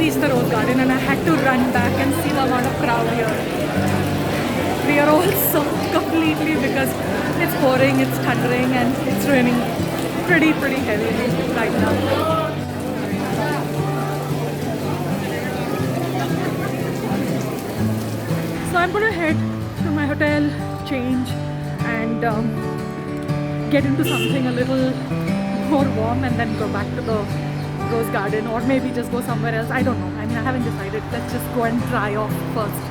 reached the Rose Garden and I had to run back and see the amount of crowd here. We are all soaked completely because it's pouring, it's thundering and it's raining pretty heavily right now. So I'm gonna head to my hotel, change and get into something a little more warm and then go back to the Rose Garden, or maybe just go somewhere else. I don't know. I mean, I haven't decided. Let's just go and dry off first.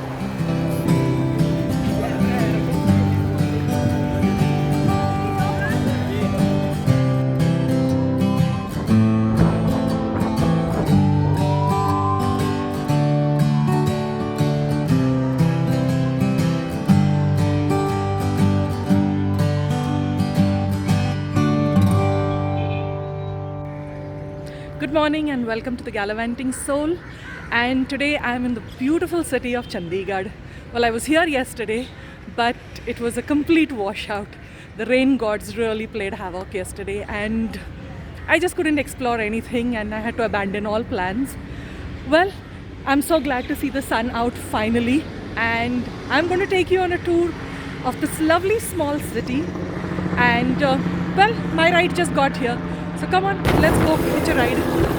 Good morning and welcome to the Gallivanting Soul. And today I am in the beautiful city of Chandigarh. Well, I was here yesterday, but it was a complete washout. The rain gods really played havoc yesterday and I just couldn't explore anything and I had to abandon all plans. Well, I'm so glad to see the sun out finally, and I'm going to take you on a tour of this lovely small city. And well, my ride just got here. So come on, let's go hitch a ride.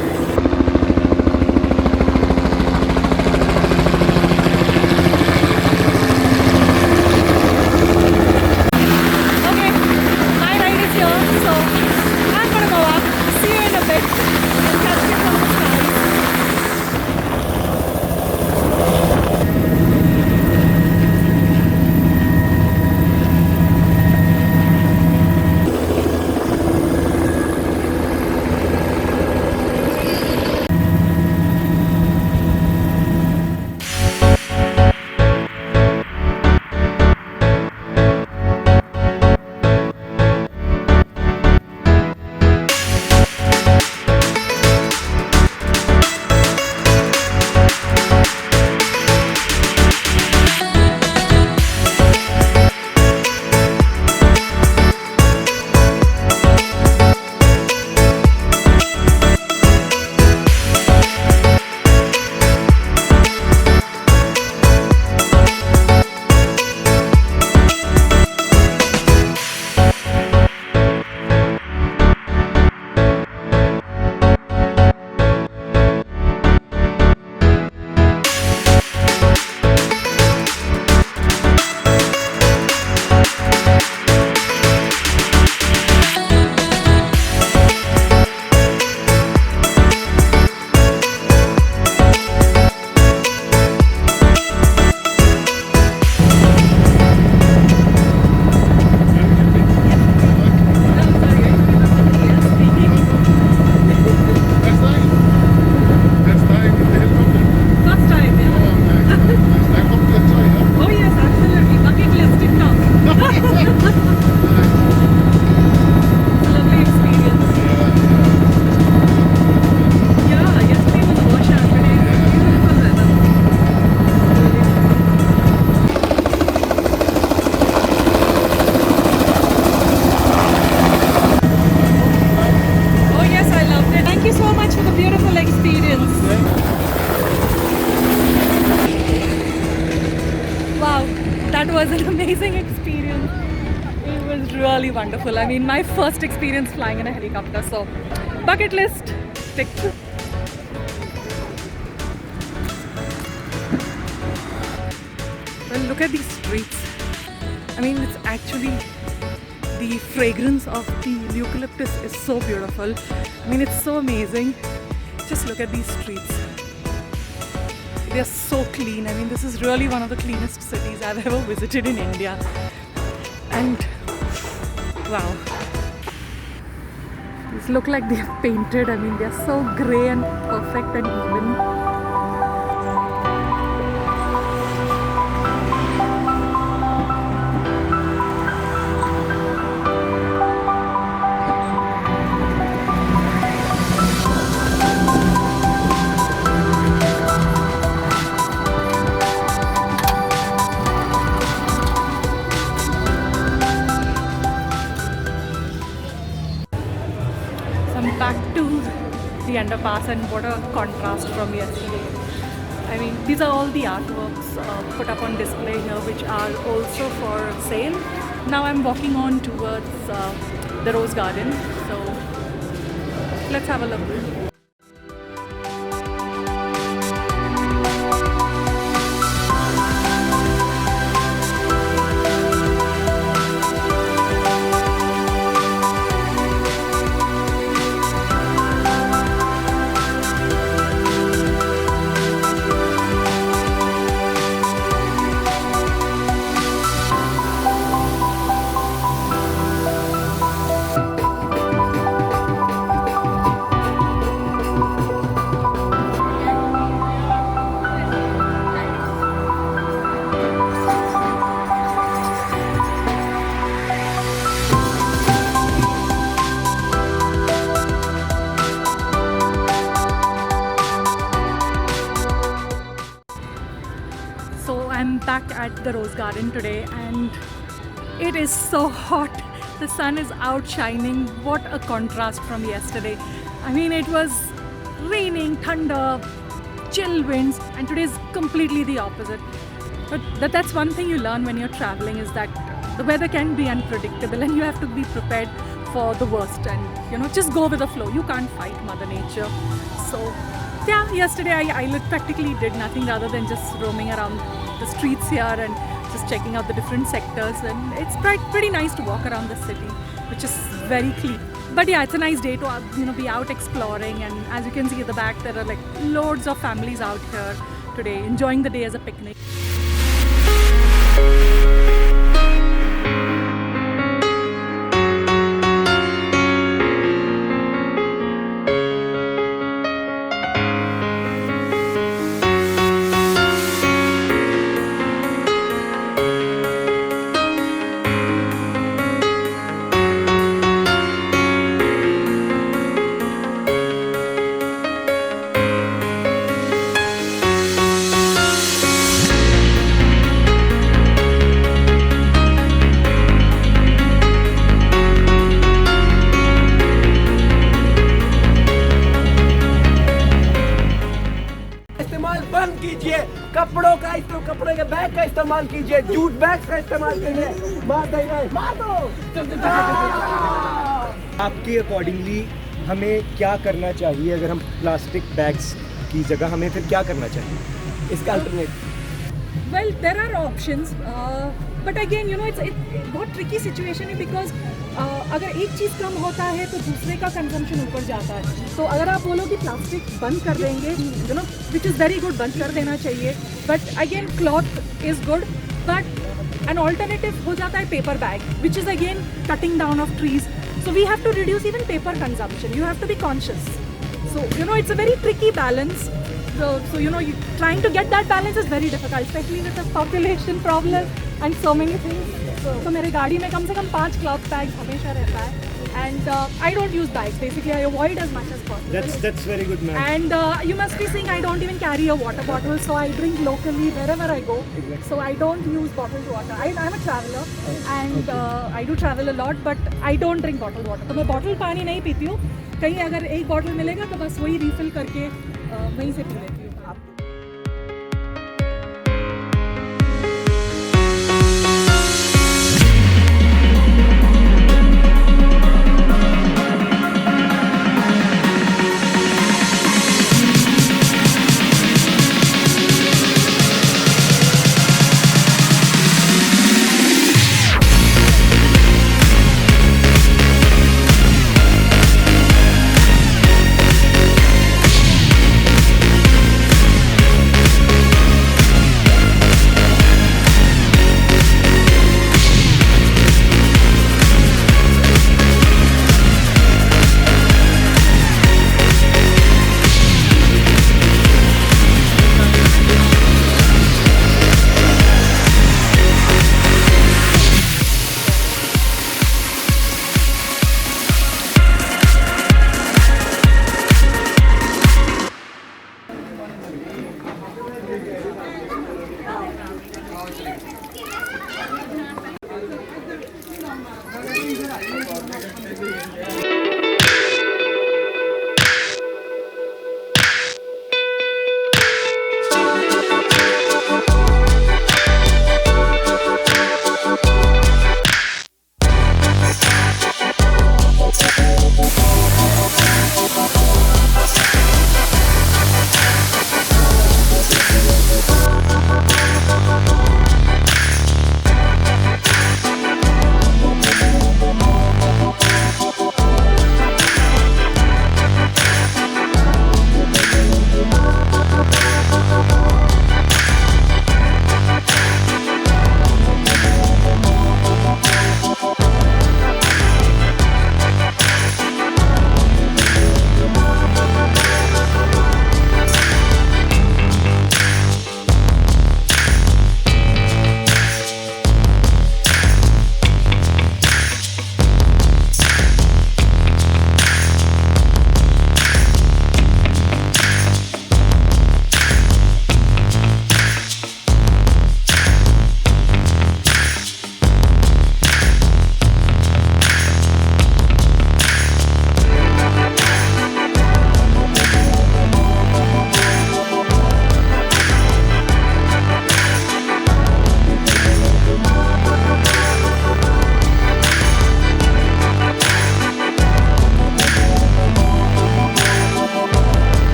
That was an amazing experience. It was really wonderful. I mean, my first experience flying in a helicopter. So, bucket list ticked. Well, look at these streets. I mean, it's actually the fragrance of the eucalyptus is so beautiful. I mean, it's so amazing. Just look at these streets. They are so clean. I mean, this is really one of the cleanest cities I've ever visited in India. And wow, these look like they are painted. I mean, they are so grey and perfect and even. Back to the underpass, and what a contrast from yesterday. I mean, these are all the artworks put up on display here, which are also for sale. Now I'm walking on towards the Rose Garden, so let's have a look. So I'm back at the Rose Garden today, and it is so hot. The sun is outshining. What a contrast from yesterday. I mean, it was raining, thunder, chill winds, and today is completely the opposite. But that's one thing you learn when you're traveling, is that the weather can be unpredictable and you have to be prepared for the worst, and just go with the flow. You can't fight Mother Nature. So yeah, yesterday I practically did nothing rather than just roaming around the streets here and just checking out the different sectors, and it's pretty nice to walk around the city, which is very clean. But yeah, it's a nice day to be out exploring, and as you can see at the back, there are like loads of families out here today enjoying the day as a picnic. कपड़ों का कपड़े के bag का इस्तेमाल कीजिए, jute bag का इस्तेमाल कीजिए। मार दो। आपके अकॉर्डिंगली हमें क्या करना चाहिए? अगर हम प्लास्टिक बैग्स की जगह हमें फिर क्या करना चाहिए इसका alternate? Well, there are options, but again, it's बहुत tricky situation है, because अगर एक चीज़ कम होता है तो दूसरे का कंजम्पशन ऊपर जाता है. तो अगर आप बोलो कि प्लास्टिक बंद कर देंगे, विच इज़ वेरी गुड, बंद कर देना चाहिए, but again cloth is good, but an alternative हो जाता है paper bag, which is again cutting down of trees. So we have to reduce even paper consumption. You have to be conscious. So it's a very tricky balance. So trying to get that balance is very difficult, especially with the population problem and so many things. So मेरे गाड़ी में कम से कम 5 cloth bags हमेशा रहता है. And I don't use bags. Basically, I avoid as much as possible. That's very good, ma'am. And you must be seeing I don't even carry a water bottle, so I drink locally wherever I go. So I don't use bottled water. I'm a traveler, and I do travel a lot, but I don't drink bottled water. तो मैं bottle पानी नहीं पीती हूँ. कहीं अगर एक bottle मिलेगा तो बस वही refill करके वहीं से पी लेती हूँ.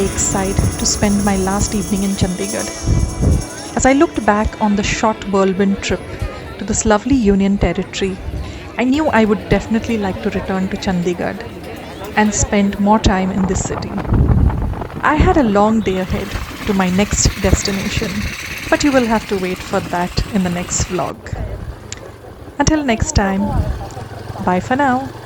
lakeside to spend my last evening in Chandigarh. As I looked back on the short whirlwind trip to this lovely Union Territory, I knew I would definitely like to return to Chandigarh and spend more time in this city. I had a long day ahead to my next destination, but you will have to wait for that in the next vlog. Until next time, bye for now.